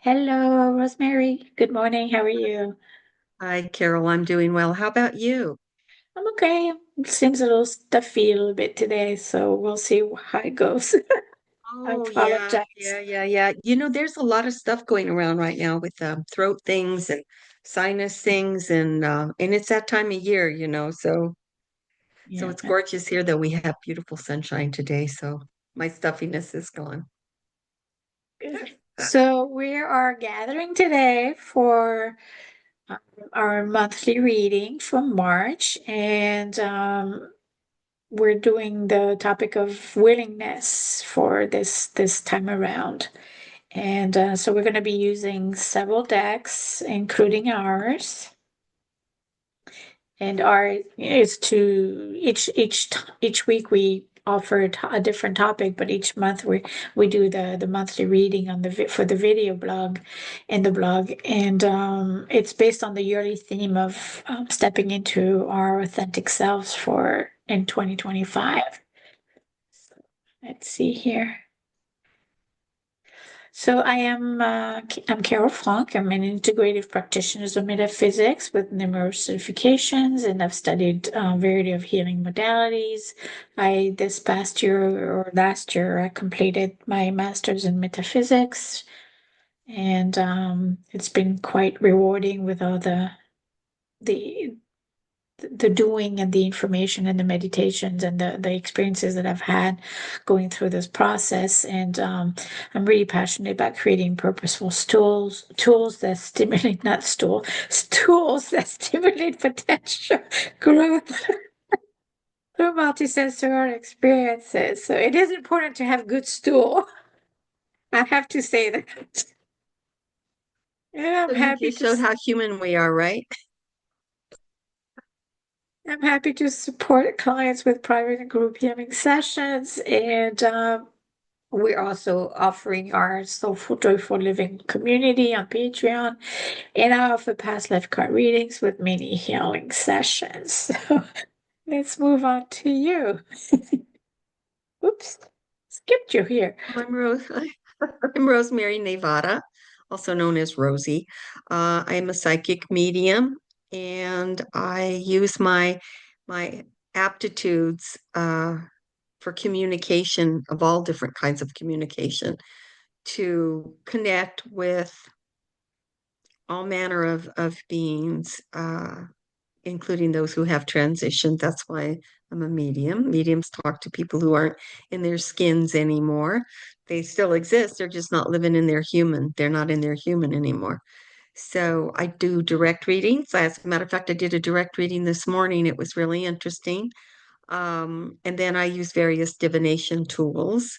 Hello, Rosemary. Good morning. How are you? Hi, Carol. I'm doing well. How about you? I'm okay. It seems a little stuffy a little bit today, so we'll see how it goes. I Oh, yeah, apologize. yeah, yeah, yeah. There's a lot of stuff going around right now with throat things and sinus things, and it's that time of year, so Yeah. it's gorgeous here that we have beautiful sunshine today. So my stuffiness is gone. Good. So we are gathering today for um, our monthly reading for March, and we're doing the topic of willingness for this time around. And so we're going to be using several decks, including ours. And our is to each week we offer a different topic, but each month we do the monthly reading on for the video blog and the blog, and it's based on the yearly theme of stepping into our authentic selves for in 2025. Let's see here. So I'm Carole Frank. I'm an integrative practitioner of metaphysics with numerous certifications, and I've studied a variety of healing modalities. I this past year or last year I completed my master's in metaphysics, and it's been quite rewarding with all the the doing and the information and the meditations and the experiences that I've had going through this process. And I'm really passionate about creating purposeful tools that stimulate, not tools that stimulate potential growth through multisensorial experiences. So it is important to have good stool. I have to say that. And So you just showed how human we are, right? I'm happy to support clients with private and group healing sessions, and we're also offering our Soulful Joyful Living community on Patreon, and I offer past life card readings with mini healing sessions. So let's move on to you. Oops, skipped you here. I'm Rose. I'm Rosemary Nevada, also known as Rosie. I'm a psychic medium, and I use my aptitudes for communication of all different kinds of communication to connect with all manner of beings, including those who have transitioned. That's why I'm a medium. Mediums talk to people who aren't in their skins anymore. They still exist. They're just not living in their human. They're not in their human anymore. So I do direct readings. As a matter of fact, I did a direct reading this morning. It was really interesting. And then I use various divination tools.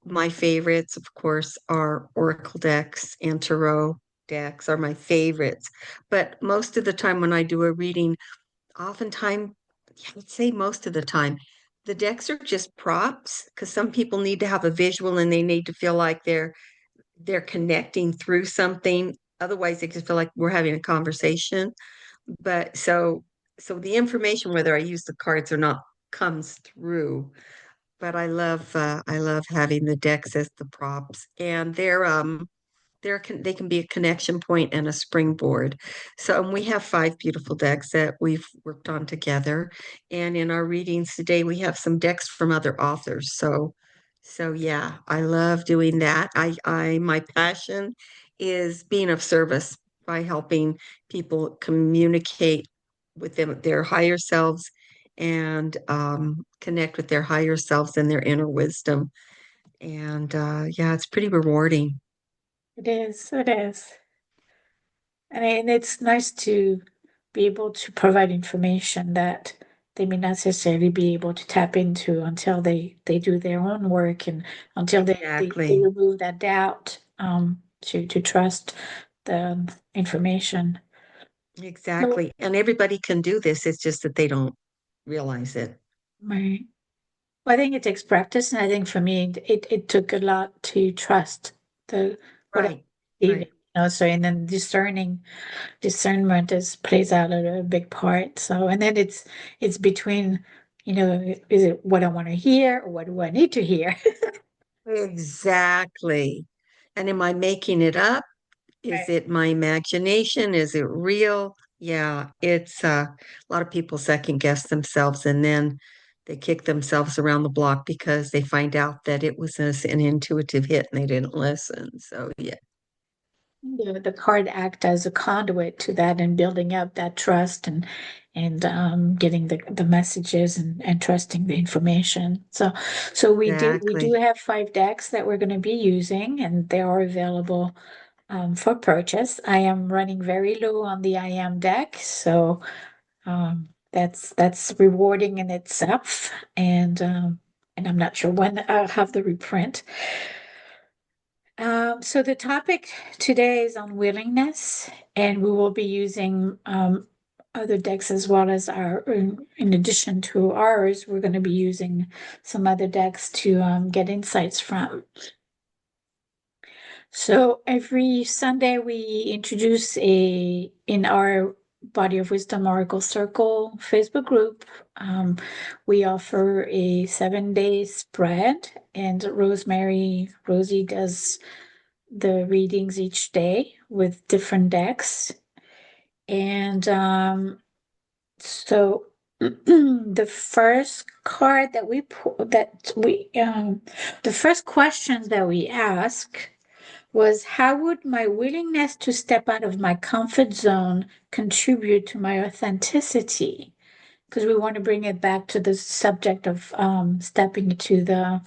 My favorites, of course, are oracle decks and tarot decks are my favorites. But most of the time when I do a reading, oftentimes, yeah, I would say most of the time, the decks are just props because some people need to have a visual and they need to feel like they're connecting through something. Otherwise, they just feel like we're having a conversation. But so the information, whether I use the cards or not, comes through. But I love having the decks as the props, and they can be a connection point and a springboard. So we have five beautiful decks that we've worked on together. And in our readings today, we have some decks from other authors. So yeah, I love doing that. My passion is being of service by helping people communicate with their higher selves and connect with their higher selves and their inner wisdom. And yeah, it's pretty rewarding. It is, it is. And it's nice to be able to provide information that they may not necessarily be able to tap into until they do their own work and until they Exactly. remove that doubt to trust the information. So, Exactly. And everybody can do this. It's just that they don't realize it. right. Well, I think it takes practice, and I think for me, it took a lot to trust the what I'm Right. receiving. Right. So and then discernment is plays out a big part. So and then it's between, is it what I want to hear or what do I need to hear? Exactly. And am I making it up? Is it my imagination? Is it real? Yeah, it's a lot of people second guess themselves and then they kick themselves around the block because they find out that it was an intuitive hit and they didn't listen. So yeah, The card act as a conduit to that and building up that trust and getting the messages and trusting the information. So we do exactly. have 5 decks that we're going to be using, and they are available for purchase. I am running very low on the I am deck, so that's rewarding in itself, and I'm not sure when I'll have the reprint. So the topic today is on willingness, and we will be using other decks as well as in addition to ours, we're going to be using some other decks to get insights from. So every Sunday we introduce in our Body of Wisdom Oracle Circle Facebook group, we offer a 7-day spread, and Rosie does the readings each day with different decks. And so the first card that the first questions that we ask was, how would my willingness to step out of my comfort zone contribute to my authenticity? Because we want to bring it back to the subject of stepping into the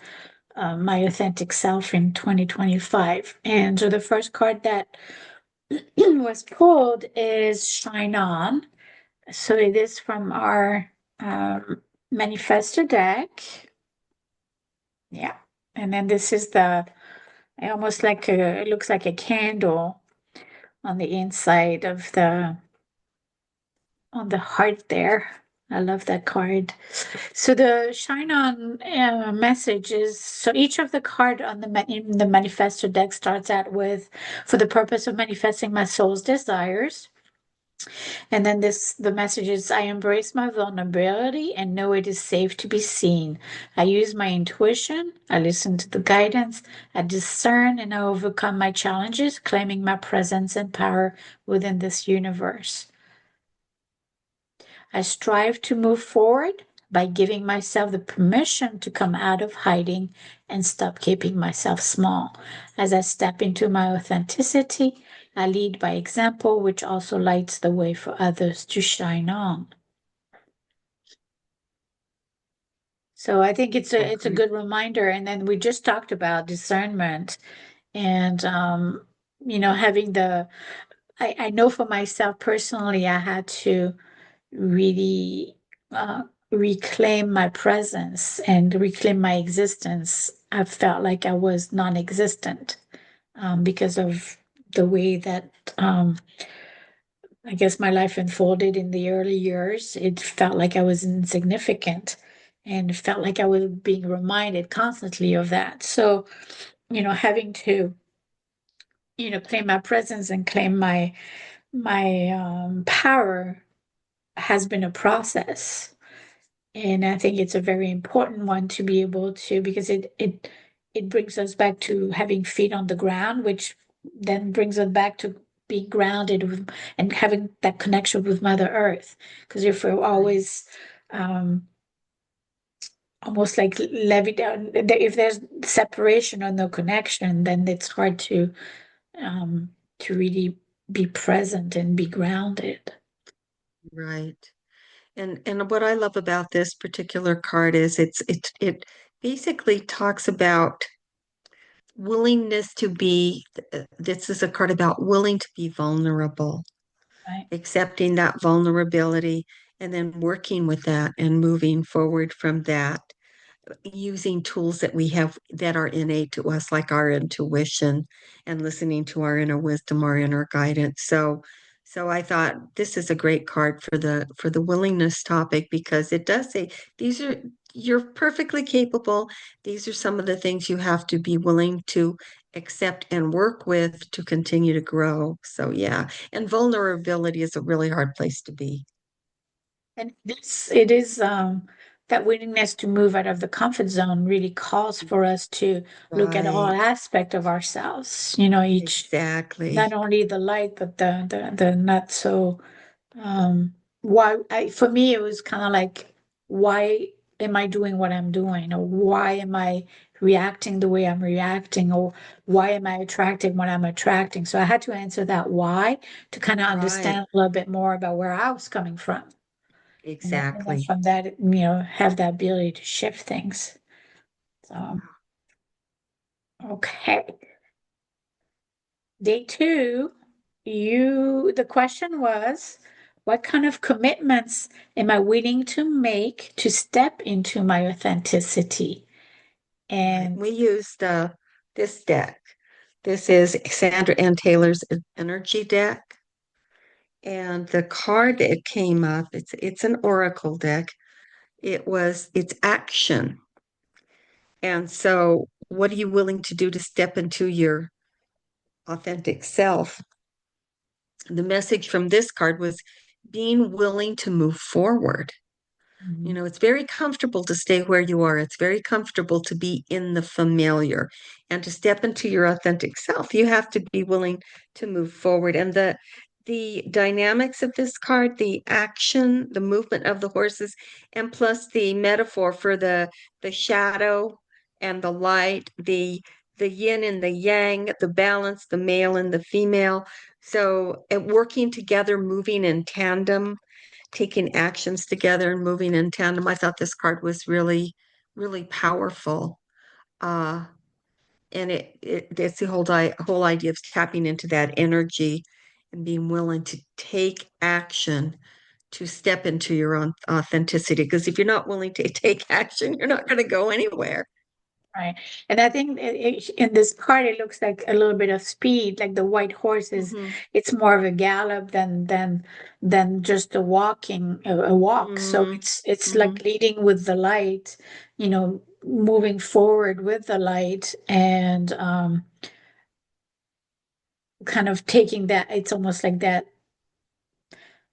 my authentic self in 2025. And so the first card that was pulled is Shine On. So it is from our Manifestor deck. Yeah. And then this is almost like it looks like a candle on the inside of on the heart there. I love that card. So the Shine On message is, so each of the card on in the Manifestor deck starts out with, for the purpose of manifesting my soul's desires. And then the message is, I embrace my vulnerability and know it is safe to be seen. I use my intuition, I listen to the guidance, I discern and I overcome my challenges, claiming my presence and power within this universe. I strive to move forward by giving myself the permission to come out of hiding and stop keeping myself small. As I step into my authenticity, I lead by example, which also lights the way for others to shine on. So I think it's a Exactly. good reminder. And then we just talked about discernment and having I know for myself personally, I had to really reclaim my presence and reclaim my existence. I felt like I was non-existent because of the way that I guess my life unfolded in the early years. It felt like I was insignificant and it felt like I was being reminded constantly of that. So, having to, claim my presence and claim my power has been a process. And I think it's a very important one to be able to, because it brings us back to having feet on the ground, which then brings us back to being grounded and having that connection with Mother Earth. Because if we're Right. always almost like if there's separation or no connection, then it's hard to really be present and be grounded. Right. And what I love about this particular card is it basically talks about willingness to be, this is a card about willing to be vulnerable, Right. accepting that vulnerability and then working with that and moving forward from that, using tools that we have that are innate to us, like our intuition and listening to our inner wisdom, our inner guidance. So I thought this is a great card for the willingness topic because it does say these are you're perfectly capable. These are some of the things you have to be willing to accept and work with to continue to grow. So yeah, and vulnerability is a really hard place to be. And it is that willingness to move out of the comfort zone really calls for us to look at all Right. aspects of ourselves, you know, each, not Exactly. only the light, but the not so, why for me it was kind of like, why am I doing what I'm doing, or why am I reacting the way I'm reacting, or why am I attracting what I'm attracting? So I had to answer that why to kind of Right. understand a little bit more about where I was coming from. And then Exactly. from that, have that ability to shift things. So, okay. Day two, the question was, what kind of commitments am I willing to make to step into my authenticity? Right. And We used this deck. This is Sandra Ann Taylor's energy deck. And the card that came up, it's an oracle deck. It's action. And so what are you willing to do to step into your authentic self? The message from this card was being willing to move forward. You mhm, know, it's very comfortable to stay where you are. It's very comfortable to be in the familiar and to step into your authentic self. You have to be willing to move forward. And the dynamics of this card, the action, the movement of the horses, and plus the metaphor for the shadow and the light, the yin and the yang, the balance, the male and the female. So, working together, moving in tandem, taking actions together and moving in tandem. I thought this card was really, really powerful. Uh, and it's the whole idea of tapping into that energy and being willing to take action to step into your own authenticity. Because if you're not willing to take action, you're not going to go anywhere. right. And I think in this part, it looks like a little bit of speed, like the white horse is, Mm-hmm. it's more of a gallop than just a walk. So it's Mm-hmm. like leading with the light, moving forward with the light, and kind of taking that. It's almost like that.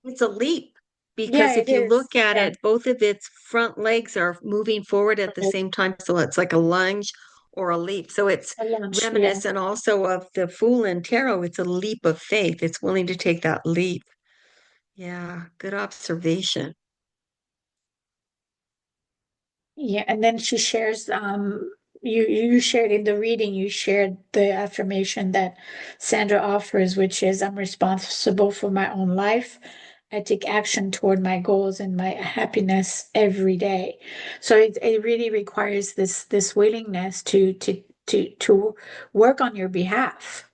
It's a leap Yeah, because it if you is. look at Yeah, it, both of its front legs are moving forward at the right. same time. So it's like a lunge or a leap. So it's A lunch. Yeah. reminiscent also of the Fool and Tarot. It's a leap of faith. It's willing to take that leap. Yeah, good observation. Yeah, and then she shares, you shared in the reading, you shared the affirmation that Sandra offers, which is, I'm responsible for my own life. I take action toward my goals and my happiness every day. So it really requires this willingness to work on your behalf.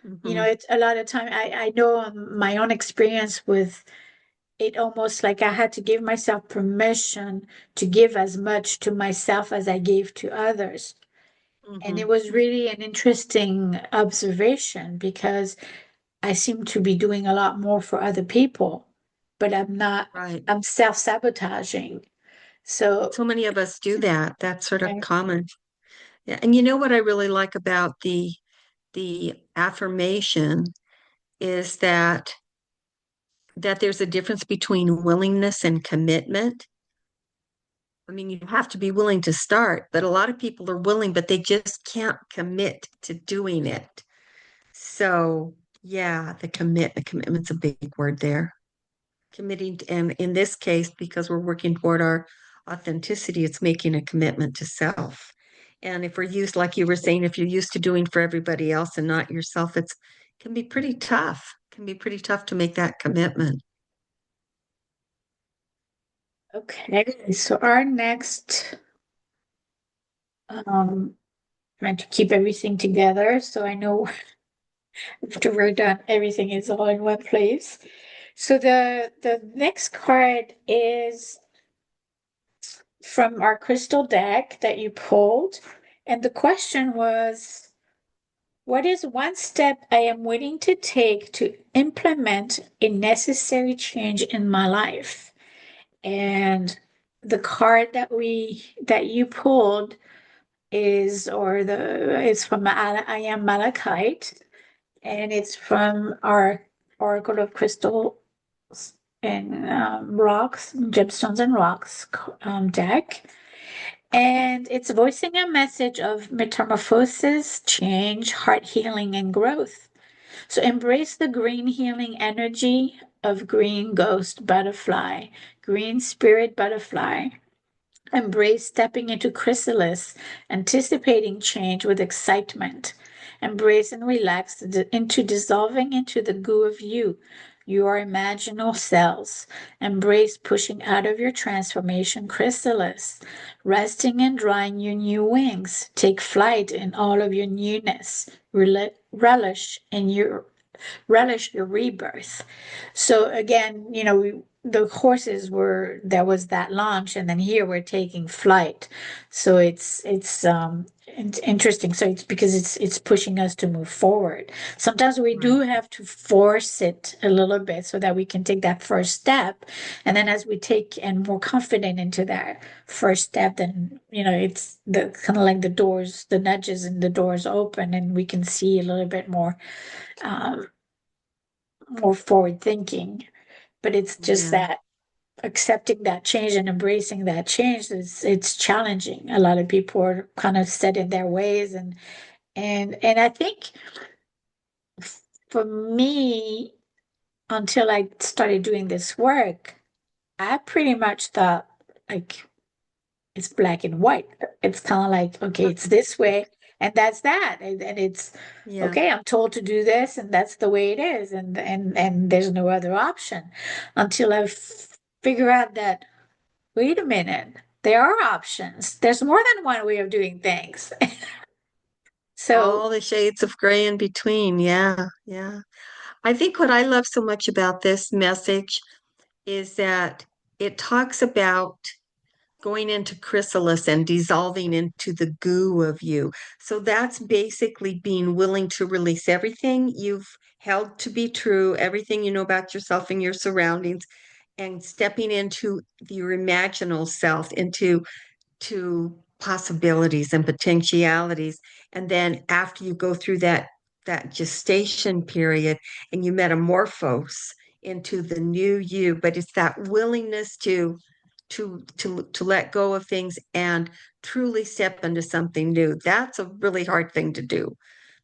Hmm. It's a lot of time. I know, my own experience with it, almost like I had to give myself permission to give as much to myself as I gave to others. And it Hmm. was really an interesting observation because I seem to be doing a lot more for other people, but I'm not, Right. I'm self-sabotaging. And So, so many of us do that. That's sort of right, common. Yeah. And you know what I really like about the affirmation is that there's a difference between willingness and commitment. I mean, you have to be willing to start, but a lot of people are willing, but they just can't commit to doing it. So, yeah, commitment's a big word there. And in this case, because we're working toward our authenticity, it's making a commitment to self. And if we're used, like you were saying, if you're used to doing for everybody else and not yourself, it can be pretty tough. Can be pretty tough to make that commitment. okay. So our next, trying to keep everything together. So I know after we're done, everything is all in one place. So the next card is from our crystal deck that you pulled, and the question was, what is one step I am willing to take to implement a necessary change in my life? And the card that you pulled is from I Am Malachite, and it's from our Oracle of Crystals and rocks, gemstones and rocks deck. And it's voicing a message of metamorphosis, change, heart healing, and growth. So embrace the green healing energy of green ghost butterfly, green spirit butterfly. Embrace stepping into chrysalis, anticipating change with excitement. Embrace and relax into dissolving into the goo of you, your imaginal cells. Embrace pushing out of your transformation chrysalis, resting and drying your new wings. Take flight in all of your newness. Relish your rebirth. So again, the horses were there was that launch, and then here we're taking flight. So it's interesting. So it's because it's pushing us to move forward. Sometimes we do Right. have to force it a little bit so that we can take that first step. And then as we take and more confident into that first step, then it's the kind of like the doors, the nudges and the doors open, and we can see a little bit um, more forward thinking. But it's just Yeah. that accepting that change and embracing that change is it's challenging. A lot of people are kind of set in their ways, and I think for me, until I started doing this work, I pretty much thought like it's black and white. It's kind of like, okay, it's this way and that's that. And it's Yeah. okay, I'm told to do this and that's the way it is. And there's no other option until figure out that, wait a minute, there are options. There's more than one way of doing things. So All the shades of gray in between. Yeah. Yeah. I think what I love so much about this message is that it talks about going into chrysalis and dissolving into the goo of you. So that's basically being willing to release everything you've held to be true, everything you know about yourself and your surroundings, and stepping into your imaginal self, into to possibilities and potentialities. And then after you go through that gestation period and you metamorphose into the new you, but it's that willingness to let go of things and truly step into something new. That's a really hard thing to do.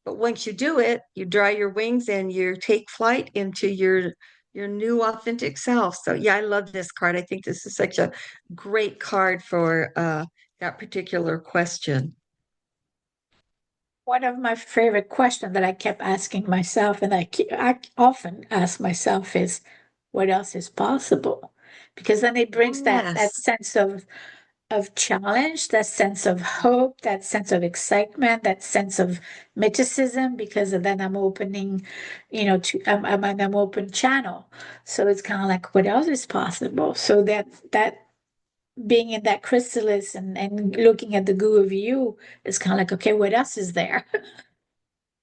But once you do it, you dry your wings and you take flight into your new authentic self. So yeah, I love this card. I think this is such a great card for that particular question. one of my favorite questions that I kept asking myself, and I often ask myself, is what else is possible? Because then it brings that Yes, sense of challenge, that sense of hope, that sense of excitement, that sense of mysticism, because then I'm opening, to I'm an open channel. So it's kind of like, what else is possible? So that being in that chrysalis and looking at the goo of you is kind of like, okay, what else is there?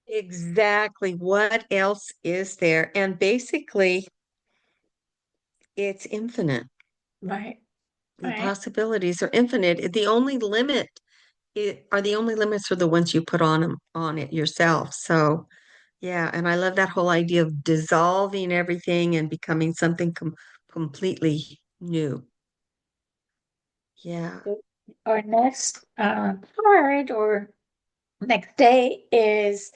exactly. What else is there? And basically, it's infinite. Right, The right. possibilities are infinite. The only limits are the ones you put on it yourself. So yeah, and I love that whole idea of dissolving everything and becoming something completely new. Yeah. So our next card or next day is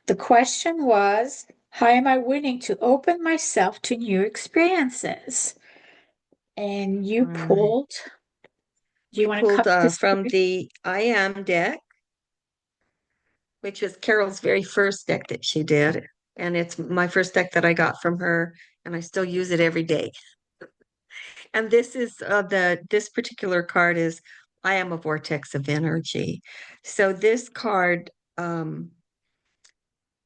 the question was, how am I willing to open myself to new experiences? And you Right. pulled, do you We want to pulled cover this from story? the I Am deck, which was Carole's very first deck that she did. And it's my first deck that I got from her, and I still use it every day. And this is this particular card is I am a vortex of energy. So this card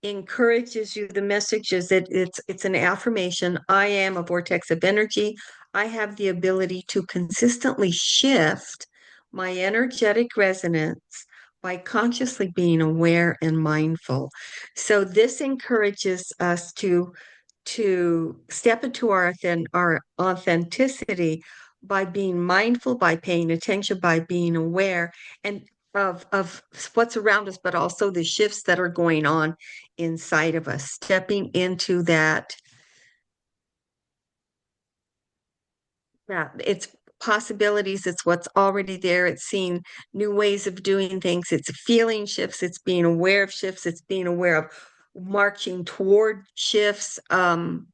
encourages you. The message is that it's an affirmation. I am a vortex of energy. I have the ability to consistently shift my energetic resonance by consciously being aware and mindful. So this encourages us to step into our authenticity by being mindful, by paying attention, by being aware, and of what's around us, but also the shifts that are going on inside of us, stepping into Yeah, it's possibilities, it's what's already there, it's seeing new ways of doing things, it's feeling shifts, it's being aware of shifts, it's being aware of marching toward shifts. And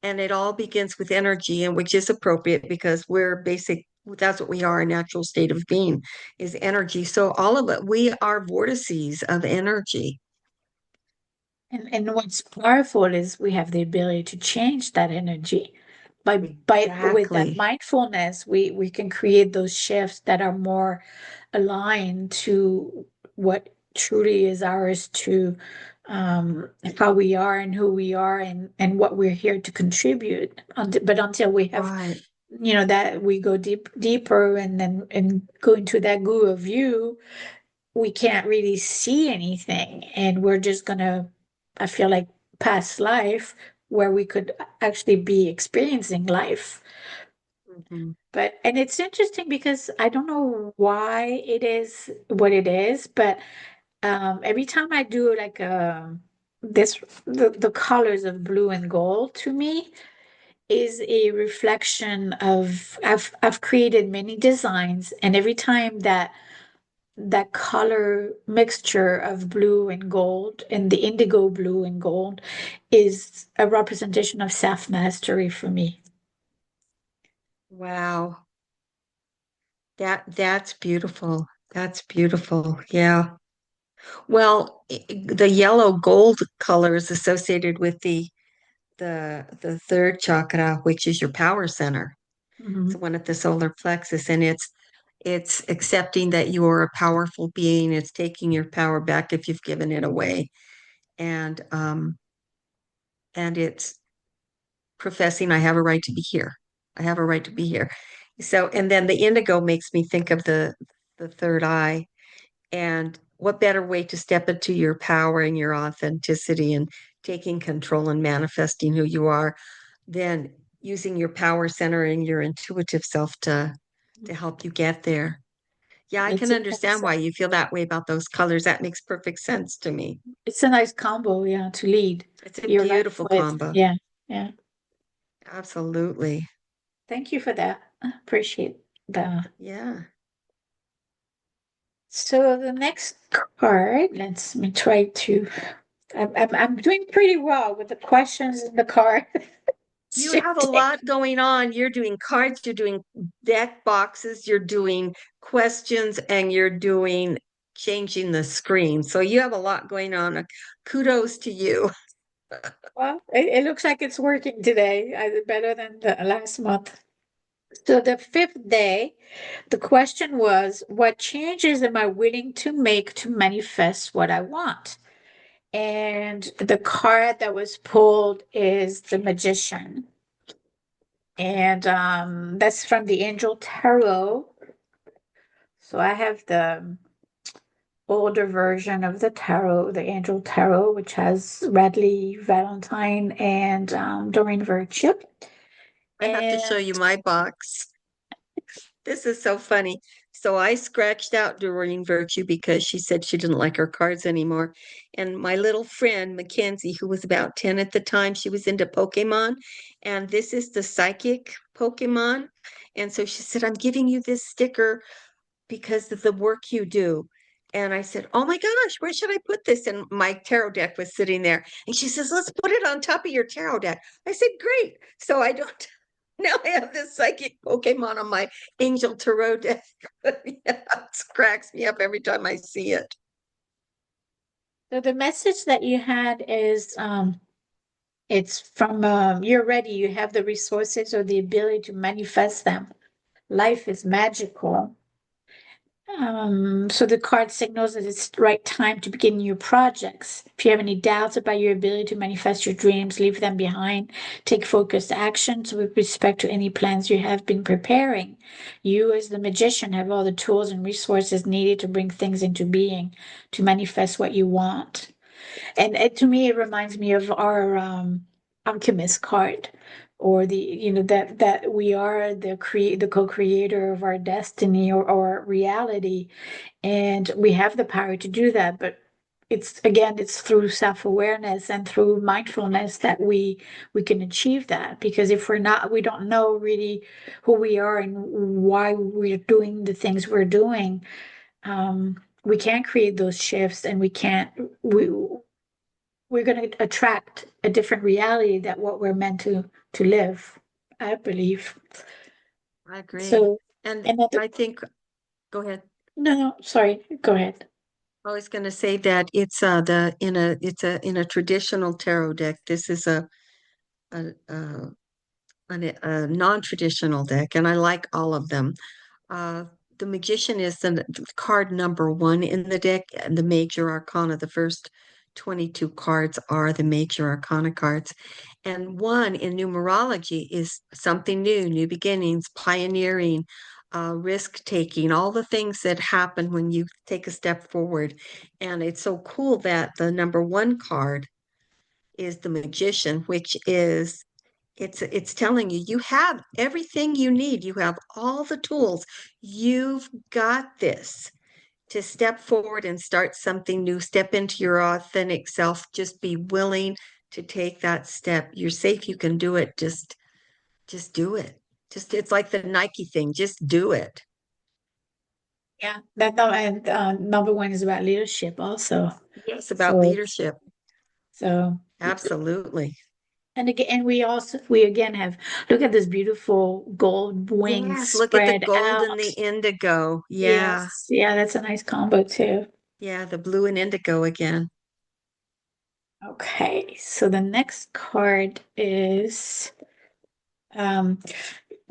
it all begins with energy, and which is appropriate because we're basic, that's what we are, a natural state of being is energy. So all of it, we are vortices of energy. And what's powerful is we have the ability to change that energy. By with that Exactly. mindfulness, we can create those shifts that are more aligned to what truly is ours to how we are and who we are and what we're here to contribute. But until we have, Right. that we go deeper and then and go into that guru view, we can't really see anything. And we're just gonna, I feel like, past life where we could actually be experiencing life. Mhm. But, and it's interesting because I don't know why it is what it is, but every time I do like this, the colors of blue and gold to me is a reflection of I've created many designs, and every time that color mixture of blue and gold and the indigo blue and gold is a representation of self-mastery for me. Wow. That's beautiful. That's beautiful. Yeah. Well, the yellow gold color is associated with the third chakra, which is your power center. It's Mhm. the one at the solar plexus, and it's accepting that you are a powerful being. It's taking your power back if you've given it away, and um, and it's professing, I have a right to be here. I have a right to be here. So, and then the indigo makes me think of the third eye. And what better way to step into your power and your authenticity and taking control and manifesting who you are than using your power center and your intuitive self to help you get there. Yeah, I can understand why you feel that way about those colors. That makes perfect sense to me. It's a nice combo, yeah, to lead It's a your life beautiful with. combo. Yeah, yeah. Absolutely. Thank you for that. I appreciate that. Yeah. So the next card, let's me try to. I'm doing pretty well with the questions in the card. You have a Shifting. lot going on. You're doing cards, you're doing deck boxes, you're doing questions, and you're doing changing the screen. So you have a lot going on. Kudos to you. Well, it looks like it's working today, better than the last month. So the fifth day, the question was, what changes am I willing to make to manifest what I want? And the card that was pulled is the Magician. And that's from the Angel Tarot. So I have the older version of the tarot, the Angel Tarot, which has Radley Valentine and Doreen Virtue. I have to show And you my box. This is so funny. So I scratched out Doreen Virtue because she said she didn't like her cards anymore. And my little friend, Mackenzie, who was about 10 at the time, she was into Pokemon. And this is the psychic Pokemon. And so she said, I'm giving you this sticker because of the work you do. And I said, oh my gosh, where should I put this? And my tarot deck was sitting there. And she says, let's put it on top of your tarot deck. I said, great. So I don't, now I have this psychic Pokemon on my angel tarot deck. Yeah, it cracks me up every time I see it. so the message that you had is it's from you're ready, you have the resources or the ability to manifest them. Life is magical. So the card signals that it's the right time to begin new projects. If you have any doubts about your ability to manifest your dreams, leave them behind. Take focused actions with respect to any plans you have been preparing. You, as the magician, have all the tools and resources needed to bring things into being, to manifest what you want. And to me, it reminds me of our alchemist card, or the that we are the co-creator of our destiny or reality, and we have the power to do that. But it's again, it's through self-awareness and through mindfulness that we can achieve that. Because if we're not, we don't know really who we are and why we're doing the things we're doing, we can't create those shifts, and we can't, we we're going to attract a different reality that what we're meant to live, I believe. I agree. So, And and I think, go ahead. no, no, sorry, go ahead. I was going to say that it's in a traditional tarot deck. This is a, a, a non-traditional deck, and I like all of them. Uh, the Magician is the card number one in the deck, and the Major Arcana. The first 22 cards are the Major Arcana cards. And one in numerology is something new, new beginnings, pioneering, risk taking, all the things that happen when you take a step forward. And it's so cool that the number one card is the Magician, which is it's telling you you have everything you need. You have all the tools. You've got this to step forward and start something new, step into your authentic self. Just be willing to take that step. You're safe, you can do it. Just do it. Just it's like the Nike thing. Just do it. Yeah, that no, and number one is about leadership also. Yes, about So, leadership. so, Absolutely. and again, and we again have, look at this beautiful gold wings Yes, look at the spread gold and the out. indigo. Yeah. Yes, yeah, that's a nice combo too. Yeah, the blue and indigo again. Okay, so the next card is, um,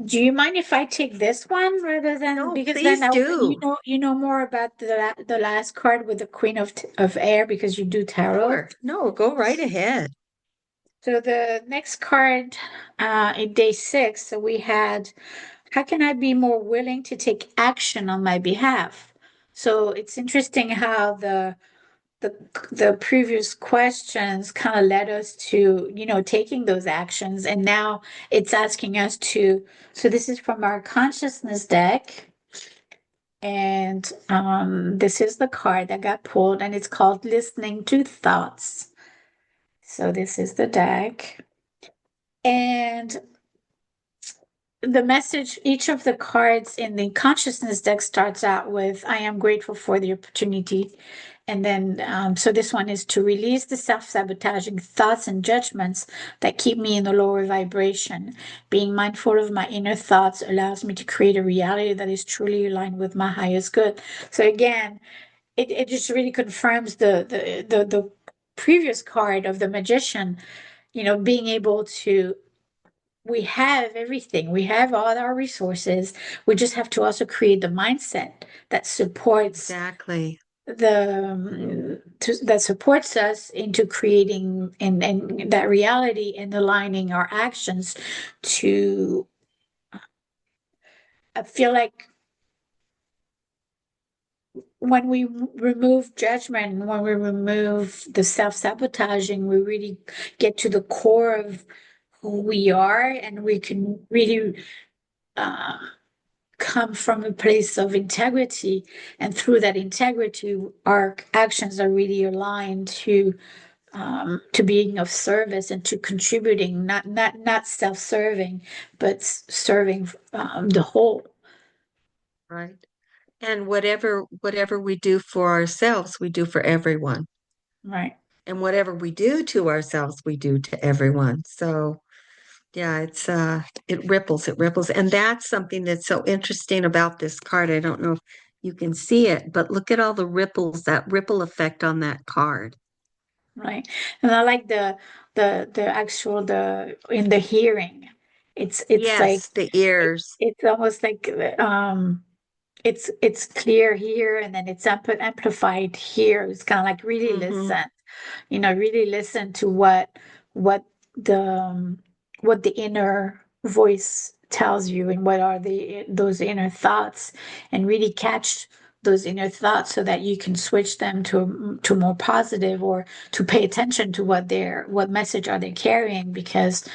do you mind if I take this one rather than, No, because then please I'll, do. you know more about the last card with the Queen of Air because you do tarot. Sure. No, go right ahead. So the next card, in day six, so we had, how can I be more willing to take action on my behalf? So it's interesting how the the previous questions kind of led us to, taking those actions, and now it's asking us to. So this is from our consciousness deck, and this is the card that got pulled, and it's called Listening to Thoughts. So this is the deck. And the message, each of the cards in the consciousness deck starts out with, I am grateful for the opportunity. And then, so this one is to release the self sabotaging thoughts and judgments that keep me in a lower vibration. Being mindful of my inner thoughts allows me to create a reality that is truly aligned with my highest good. So, again, it just really confirms the previous card of the magician, being able to, we have everything. We have all our resources. We just have to also create the mindset that supports Exactly. that supports us into creating and that reality and aligning our actions to, I feel like when we remove judgment, when we remove the self-sabotaging, we really get to the core of who we are, and we can really uh, come from a place of integrity, and through that integrity our actions are really aligned to being of service and to contributing, not self-serving, but serving the whole. Right. And whatever we do for ourselves, we do for everyone. Right, And whatever we do to ourselves, we do to everyone. So yeah, it ripples, it ripples. And that's something that's so interesting about this card. I don't know if you can see it, but look at all the ripples, that ripple effect on that card. right. And I like the actual, the in the hearing, it's like, Yes, the ears. it's almost like, it's clear here, and then it's amplified here. It's kind of like, really Hmm. listen, really listen to what the what the inner voice tells you, and what are those inner thoughts, and really catch those inner thoughts so that you can switch them to more positive, or to pay attention to what message are they carrying, because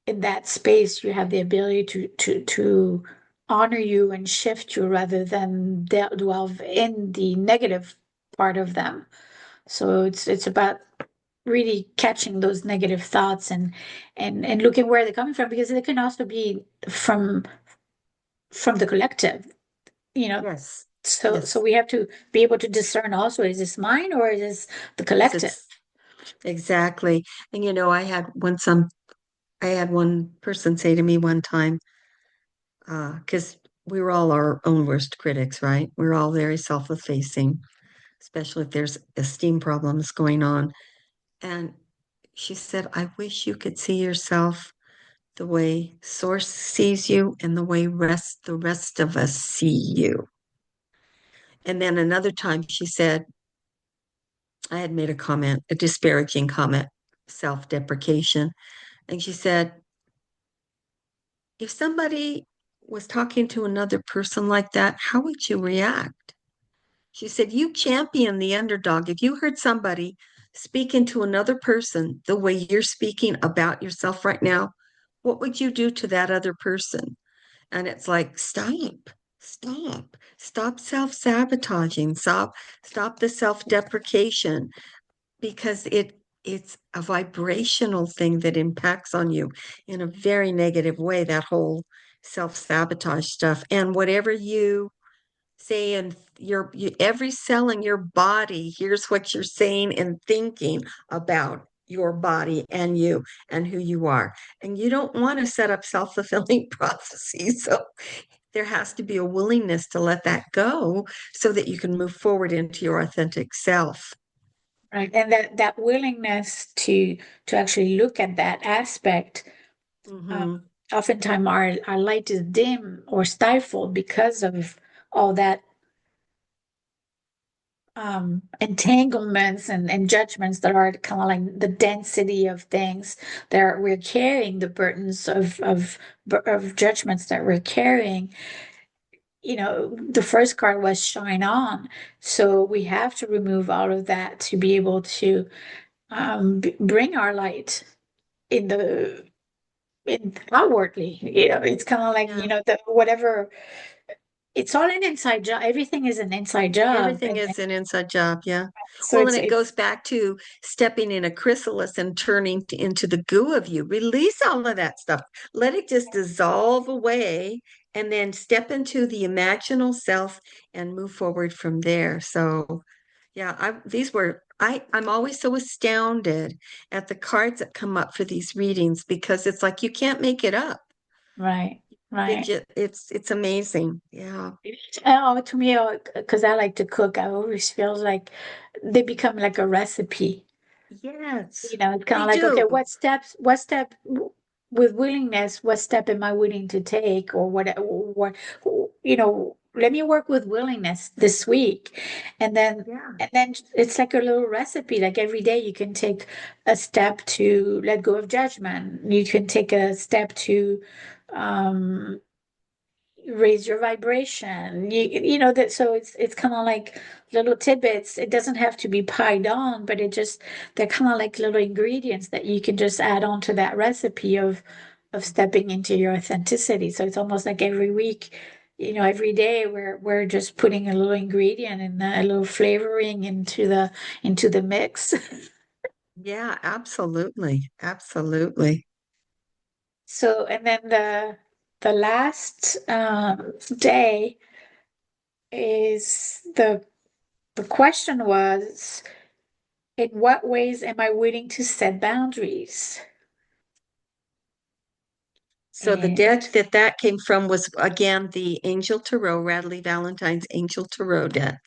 in that space you have the ability to honor you and shift you, rather than dwell in the negative part of them. So it's about really catching those negative thoughts and looking where they're coming from, because they can also be from the collective, you know. Yes. So Yes. we have to be able to discern also, is this mine or is this the Yes, collective? it's exactly. And I had one person say to me one time, because we were all our own worst critics, right? We're all very self-effacing, especially if there's esteem problems going on. And she said, I wish you could see yourself the way Source sees you and the way the rest of us see you. And then another time she said, I had made a comment, a disparaging comment, self-deprecation. And she said, if somebody was talking to another person like that, how would you react? She said, you champion the underdog. If you heard somebody speaking to another person the way you're speaking about yourself right now, what would you do to that other person? And it's like, stop self-sabotaging, stop the self-deprecation, because it's a vibrational thing that impacts on you in a very negative way, that whole self-sabotage stuff. And whatever you say, and every cell in your body here's what you're saying and thinking about your body and you and who you are. And you don't want to set up self-fulfilling prophecies. So there has to be a willingness to let that go so that you can move forward into your authentic self. Right. And that willingness to actually look at that aspect, um, Mm-hmm. oftentimes our light is dim or stifled because of all that entanglements and judgments that are kind of like the density of things that we're carrying, the burdens of judgments that we're carrying. You know, the first card was shine on. So we have to remove all of that to be able to bring our light in the in outwardly. You know, it's kind of like, Yeah. the whatever, it's all an inside job. Everything is an inside job. Everything And is an inside job, yeah. so Well, and it's it goes back to stepping in a chrysalis and turning into the goo of you. Release all of that stuff. Let it just dissolve away and then step into the imaginal self and move forward from there. So, yeah, I'm always so astounded at the cards that come up for these readings because it's like you can't make it up. right, right. It's amazing. Yeah. Oh, to me, because I like to cook, I always feel like they become like a recipe. Yes, It's kind they of like, okay, do. what step with willingness, what step am I willing to take, or what, let me work with willingness this week. And then, Yeah. and then it's like a little recipe. Like every day you can take a step to let go of judgment. You can take a step to, um, raise your vibration. You know that, so it's kind of like little tidbits. It doesn't have to be pied on, but they're kind of like little ingredients that you can just add on to that recipe of stepping into your authenticity. So it's almost like every week, every day we're just putting a little ingredient and a little flavoring into the mix. Yeah, absolutely. Absolutely. So, and then the last day is the question was, in what ways am I willing to set boundaries? So the And deck that came from was again the Angel Tarot, Radley Valentine's Angel Tarot deck.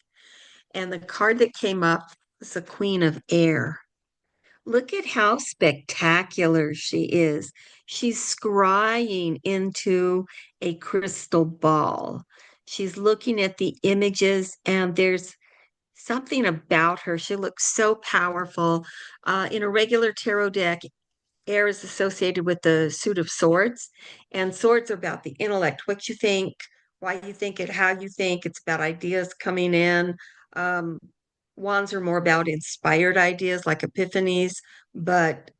And the card that came up was the Queen of Air. Look at how spectacular she is. She's scrying into a crystal ball. She's looking at the images, and there's something about her. She looks so powerful. In a regular tarot deck, air is associated with the suit of swords, and swords are about the intellect, what you think, why you think it, how you think. It's about ideas coming in. Um, Wands are more about inspired ideas like epiphanies, but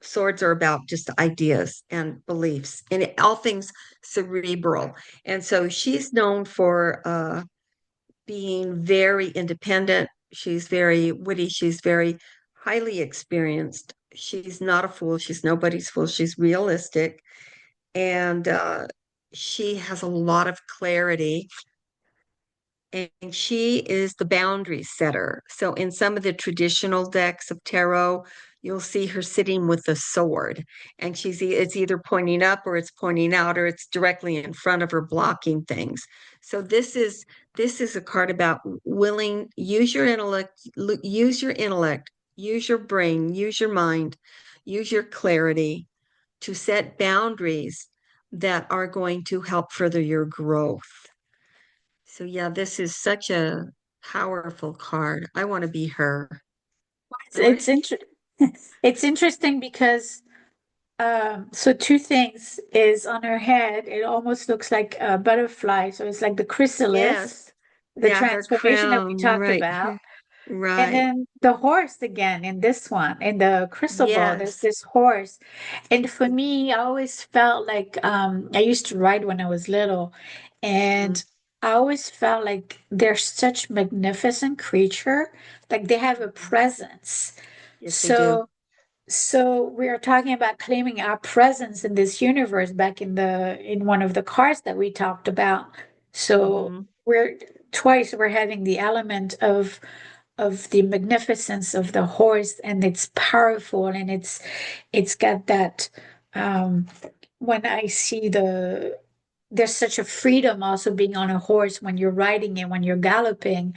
swords are about just ideas and beliefs and all things cerebral. And so she's known for being very independent, She's very witty. She's very highly experienced. She's not a fool. She's nobody's fool. She's realistic, and she has a lot of clarity. And she is the boundary setter. So in some of the traditional decks of tarot, you'll see her sitting with a sword, and it's either pointing up or it's pointing out or it's directly in front of her blocking things. So this is a card about willing, use your intellect, use your brain, use your mind, use your clarity to set boundaries that are going to help further your growth. So yeah, this is such a powerful card. I want to be her. It's I want it's inter it's interesting because so two things is on her head. It almost looks like a butterfly. So it's like the yes. chrysalis, the Yeah, her transformation that we crown, talked right. about. And Right. then the horse again in this one, in the crystal ball, there's Yes. this horse. And for me, I always felt like I used to ride when I was little, Mhm. and I always felt like they're such magnificent creature. Like they have a presence. Yes, they do. So we are talking about claiming our presence in this universe back in one of the cards that we talked about. So Hmm. we're having the element of the magnificence of the horse, and it's powerful, and it's got that um when I see there's such a freedom also being on a horse when you're riding it, when you're galloping.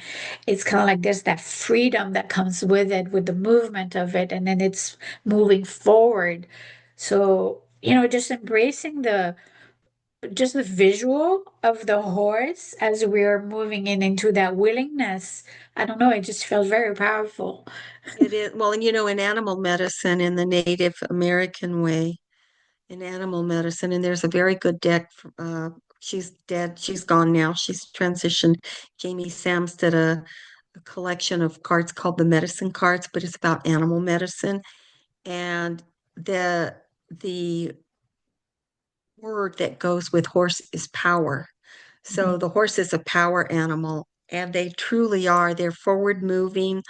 It's kind of like there's that freedom that comes with it, with the movement of it, and then it's moving forward. So, just embracing just the visual of the horse as we're moving into that willingness. I don't know, it just feels very powerful. It is. Well, and in animal medicine, in the Native American way, in animal medicine, and there's a very good deck. She's dead. She's gone now. She's transitioned. Jamie Sams did a collection of cards called the medicine cards, but it's about animal medicine. And the word that goes with horse is power. So Mhm. the horse is a power animal, and they truly are. They're forward moving.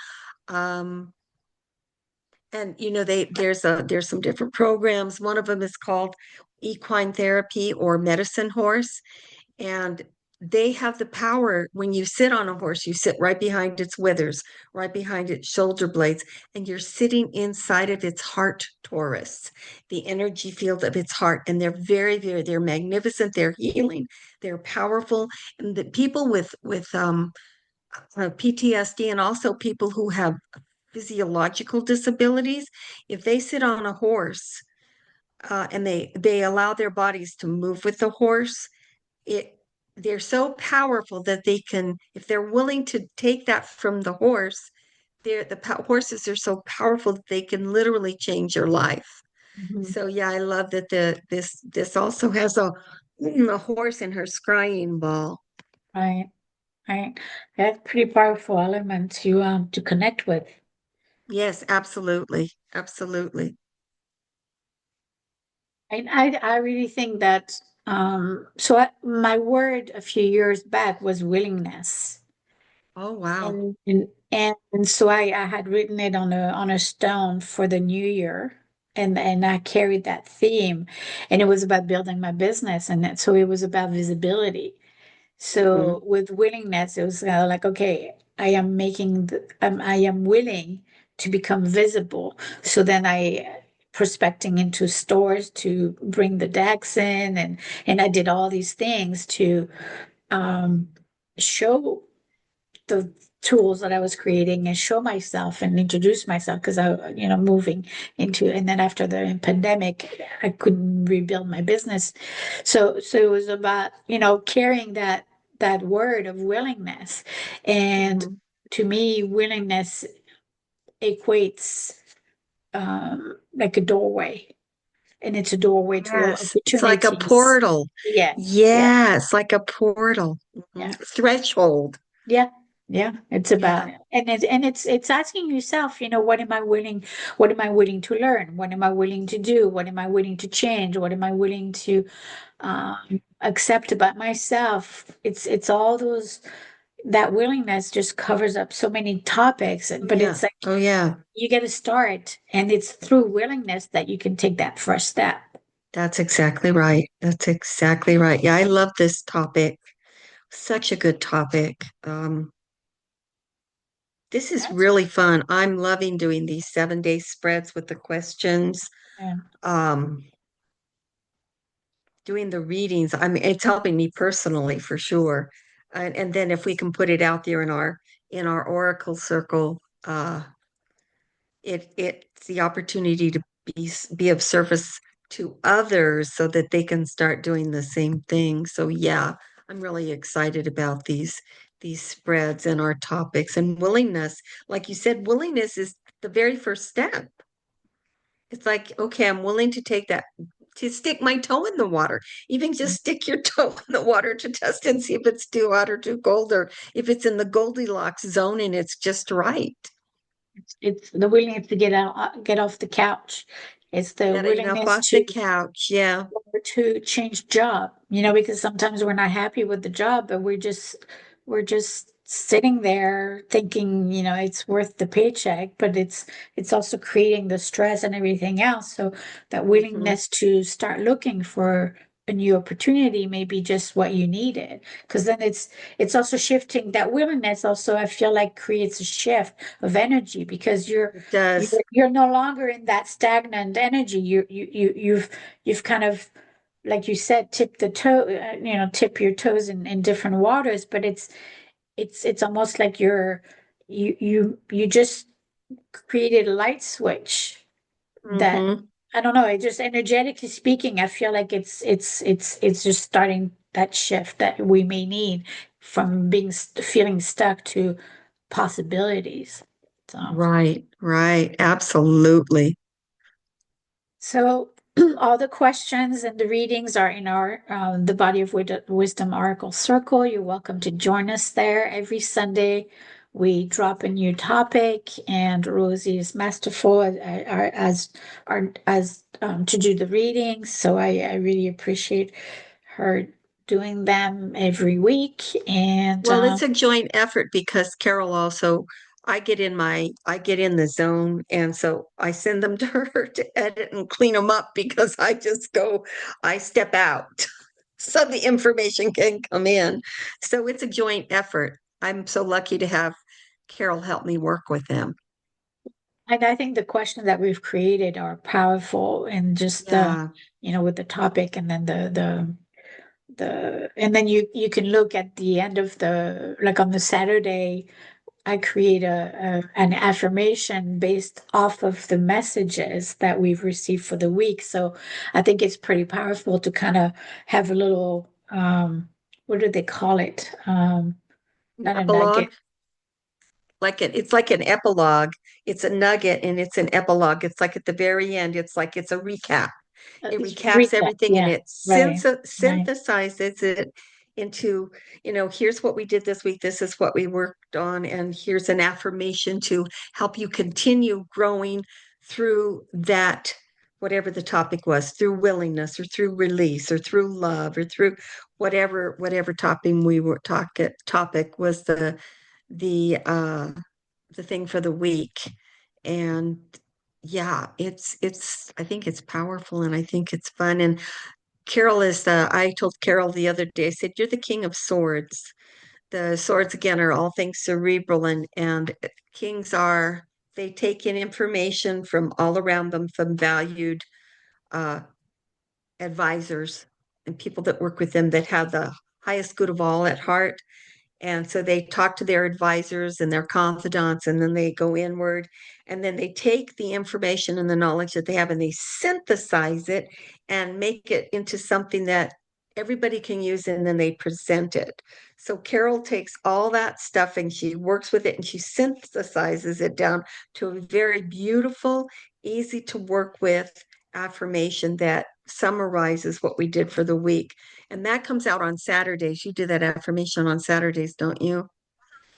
Um, and there's some different programs. One of them is called equine therapy or medicine horse, and they have the power. When you sit on a horse, you sit right behind its withers, right behind its shoulder blades, and you're sitting inside of its heart torus, the energy field of its heart. And they're they're magnificent, they're healing, they're powerful. And the people with PTSD, and also people who have physiological disabilities, if they sit on a horse, and they allow their bodies to move with the horse, it they're so powerful that they can, if they're willing to take that from the horse, horses are so powerful that they can literally change your life. Mhm. So yeah, I love that this also has a horse in her scrying ball. Right, right. That's pretty powerful element to connect with. Yes, absolutely. Absolutely. And I really think that my word a few years back was willingness. Oh wow. And so I had written it on a stone for the new year, and I carried that theme, and it was about building my business, so it was about visibility. Hmm. So with willingness, it was like, okay, I am willing to become visible. So then I prospecting into stores to bring the decks in, and I did all these things to um, show the tools that I was creating and show myself and introduce myself because moving into, and then after the pandemic, I couldn't rebuild my business. So it was about, carrying that word of willingness. And Hmm. to me, willingness equates like a doorway, and it's a doorway to Yes, it's like a opportunities. portal. Yes, yeah, Yes, like a portal. yeah. Threshold. Yeah, yeah, it's about Yeah. it. And it's asking yourself, what am I willing to learn? What am I willing to do? What am I willing to change? What am I willing to accept about myself? It's all those, that willingness just covers up so many topics, Oh but yeah. it's like Oh yeah. you get to start, and it's through willingness that you can take that first step. That's exactly right. That's exactly right. Yeah, I love this topic. Such a good topic. This is That's really fun. I'm loving doing these 7 day spreads with the questions. yeah. Um, doing the readings. I mean, it's helping me personally for sure. And then if we can put it out there in our Oracle circle, it's the opportunity to be of service to others so that they can start doing the same thing. So yeah, I'm really excited about these spreads and our topics and willingness. Like you said, willingness is the very first step. It's like, okay, I'm willing to take that, to stick my toe in the water. Even just stick your toe in the water to test and see if it's too hot or too cold, or if it's in the Goldilocks zone and it's just right. It's the willingness to get off the couch. It's the Getting up willingness off the couch. Yeah. to change job, because sometimes we're not happy with the job, but we're just sitting there thinking, it's worth the paycheck, but it's also creating the stress and everything else. So that Hmm. willingness to start looking for a new opportunity may be just what you needed. Because then it's also shifting. That willingness also, I feel like, creates a shift of energy because you're It you're does. you're no longer in that stagnant energy. You've kind of, like you said, tip your toes in different waters, but it's almost like you just created a light switch that, Hmm. I don't know, it just, energetically speaking, I feel like it's just starting that shift that we may need from feeling stuck to possibilities. So. Right, right. Absolutely. So all the questions and the readings are in our the Body of Wisdom Oracle Circle. You're welcome to join us there every Sunday. We drop a new topic, and Rosie is masterful as to do the readings. So I really appreciate her doing them every week. And Well, it's a joint effort because Carol also, I get in the zone. And so I send them to her to edit and clean them up because I step out so the information can come in. So it's a joint effort. I'm so lucky to have Carol help me work with them. I think the questions that we've created are powerful, and just Yeah. with the topic, and then and then you can look at the end of the, like, on the Saturday, I create an affirmation based off of the messages that we've received for the week. So I think it's pretty powerful to kind of have a little, what do they call it? Not a nugget. Epilogue. It's like an epilogue. It's a nugget and it's an epilogue. It's like at the very end, it's like it's a recap. It It's recaps recap. everything and Yeah. it Right. Right. synthesizes it into, here's what we did this week. This is what we worked on. And here's an affirmation to help you continue growing through that, whatever the topic was, through willingness or through release or through love or through whatever topic was the the thing for the week. And yeah, it's I think it's powerful and I think it's fun. And Carol is the I told Carol the other day, I said, you're the king of swords. The swords again are all things cerebral, and kings are, they take in information from all around them, from valued uh advisors and people that work with them that have the highest good of all at heart. And so they talk to their advisors and their confidants, and then they go inward. And then they take the information and the knowledge that they have and they synthesize it and make it into something that everybody can use. And then they present it. So Carol takes all that stuff and she works with it and she synthesizes it down to a very beautiful, easy to work with affirmation that summarizes what we did for the week. And that comes out on Saturdays. You do that affirmation on Saturdays, don't you?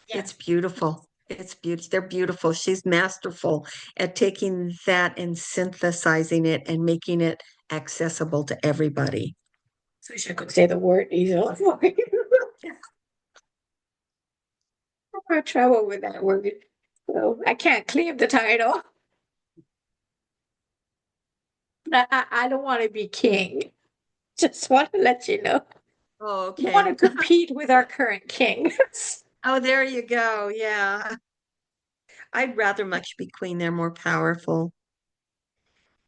It's Yes. beautiful. It's beautiful. They're beautiful. She's masterful at taking that and synthesizing it and making it accessible to everybody. So I wish I could say the word easily. I'm in trouble with that word. So I can't claim the title. But I don't want to be king. Just want to let you know. Oh, We want to okay. compete with our current king. Oh, there you go. Yeah. I'd rather much be queen. They're more powerful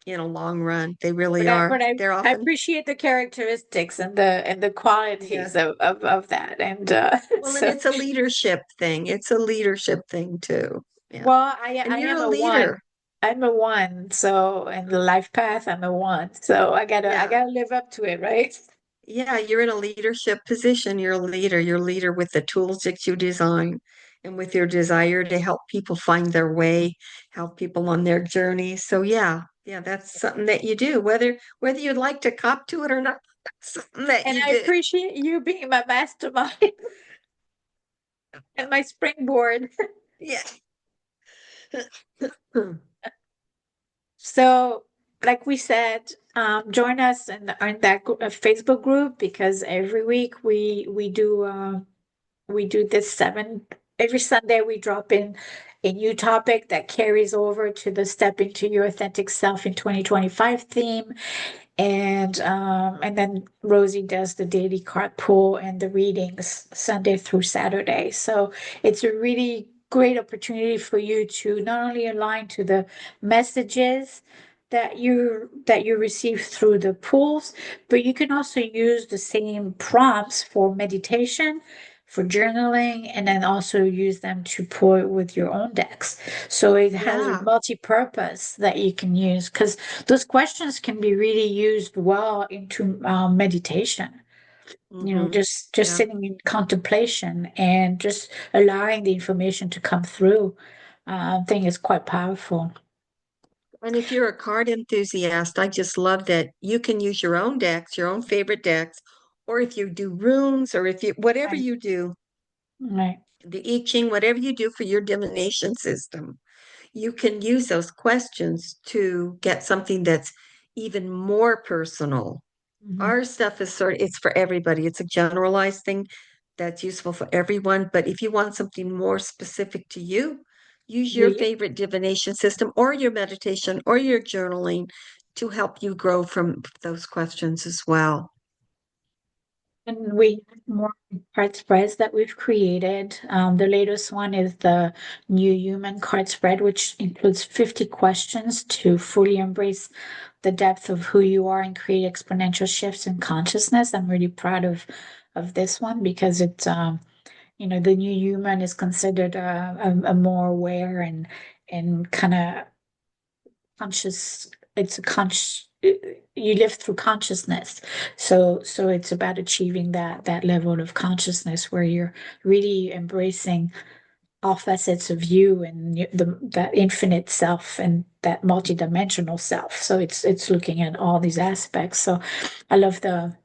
in a long run. They really But I are. but I, They're I often, appreciate the characteristics and the qualities yeah. of that. And Well, and so it's a leadership thing. It's a leadership thing too. Yeah. well, And I you're am a a one. leader. I'm a one. So in the life path, I'm a one. So I Yeah. gotta live up to it, right? Yeah, you're in a leadership position. You're a leader. You're a leader with the tools that you design and with your desire to help people find their way, help people on their journey. So yeah, that's something that you do, whether you'd like to cop to it or not, that's something that And you I do. appreciate you being my mastermind and my springboard. Yeah. So, like we said, join us in that Facebook group because every week we do this seven every Sunday we drop in a new topic that carries over to the Step into Your Authentic Self in 2025 theme. And then Rosie does the daily card pull and the readings Sunday through Saturday. So it's a really great opportunity for you to not only align to the messages that you receive through the pulls, but you can also use the same prompts for meditation, for journaling, and then also use them to pull it with your own decks. So it has a Yeah. multi-purpose that you can use because those questions can be really used well into meditation. You know, Hmm. just Yeah. sitting in contemplation and just allowing the information to come through. I think it's quite powerful. And if you're a card enthusiast, I just love that you can use your own decks, your own favorite decks, or if you do runes or if you whatever Right, you do, right. the I Ching, whatever you do for your divination system, you can use those questions to get something that's even more personal. Mhm. Our stuff is it's for everybody. It's a generalized thing that's useful for everyone. But if you want something more specific to you, use your We favorite divination system or your meditation or your journaling to help you grow from those questions as well. And we have more card spreads that we've created. The latest one is the new human card spread, which includes 50 questions to fully embrace the depth of who you are and create exponential shifts in consciousness. I'm really proud of this one because it's you know, the new human is considered a more aware and kind of conscious. It's a conscious. You live through consciousness, so it's about achieving that level of consciousness where you're really embracing all facets of you and that infinite self and that multidimensional self. So it's looking at all these aspects. So I love the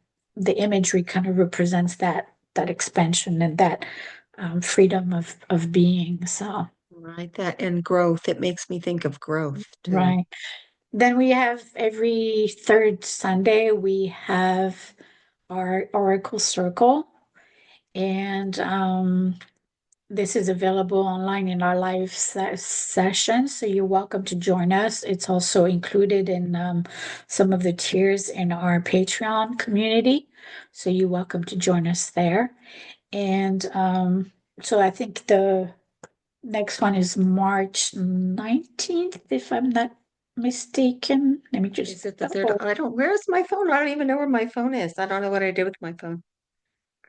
imagery kind of represents that expansion and that freedom of being. So Right. That and growth. It makes me think of growth too. right. Then we have every third Sunday, we have our Oracle Circle. And this is available online in our live session. So you're welcome to join us. It's also included in some of the tiers in our Patreon community. So you're welcome to join us there. And so I think the next one is March 19th, if I'm not mistaken. Let me just Is it the third? double. I don't, where's my phone? I don't even know where my phone is. I don't know what I did with my phone.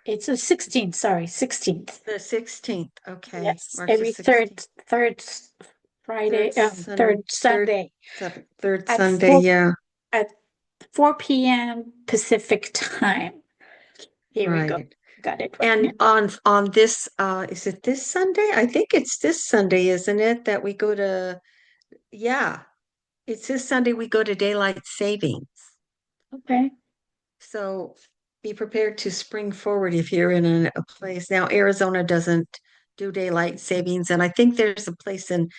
It's a 16th, sorry, 16th. The 16th. Okay. Yes, March the every 16th. Friday, third Third, Sunday third at Sunday. Yeah. at 4 p.m. Pacific time. Here we go. Right. Got it right And here. on this, is it this Sunday? I think it's this Sunday, isn't it? That we go to, yeah, it's this Sunday we go to daylight savings. Okay. So be prepared to spring forward if you're in a place. Now, Arizona doesn't do daylight savings, and I think there's a place in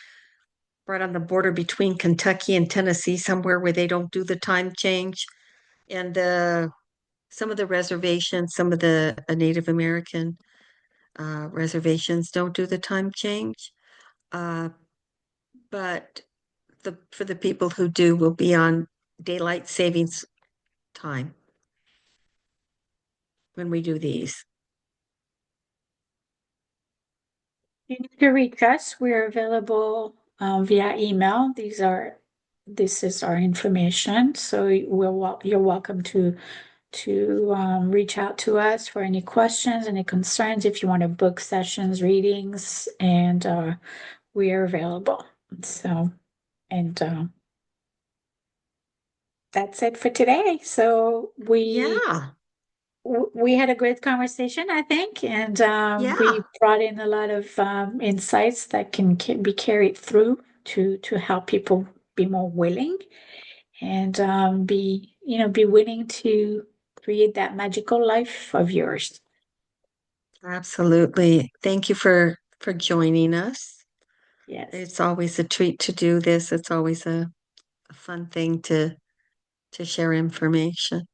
right on the border between Kentucky and Tennessee somewhere where they don't do the time change. And some of the reservations, some of the Native American Reservations don't do the time change. Uh, but for the people who do, will be on daylight savings time when we do these. You need to reach us. We're available via email. This is our information. So you're welcome to reach out to us for any questions, any concerns. If you want to book sessions, readings, and we are available. So, and that's it for today. So Yeah, we had a great conversation, I think, and yeah, we brought in a lot of insights that can be carried through to help people be more willing and be willing to create that magical life of yours. absolutely. Thank you for joining us. Yes. It's always a treat to do this. It's always a fun thing to share information.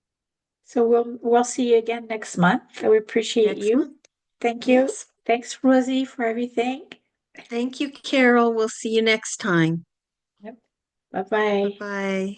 So we'll see you again next month. We appreciate Next you. month. Thank you. Yes. Thanks, Rosie, for everything. Thank you, Carole. We'll see you next time. Yep. Bye bye. Bye-bye.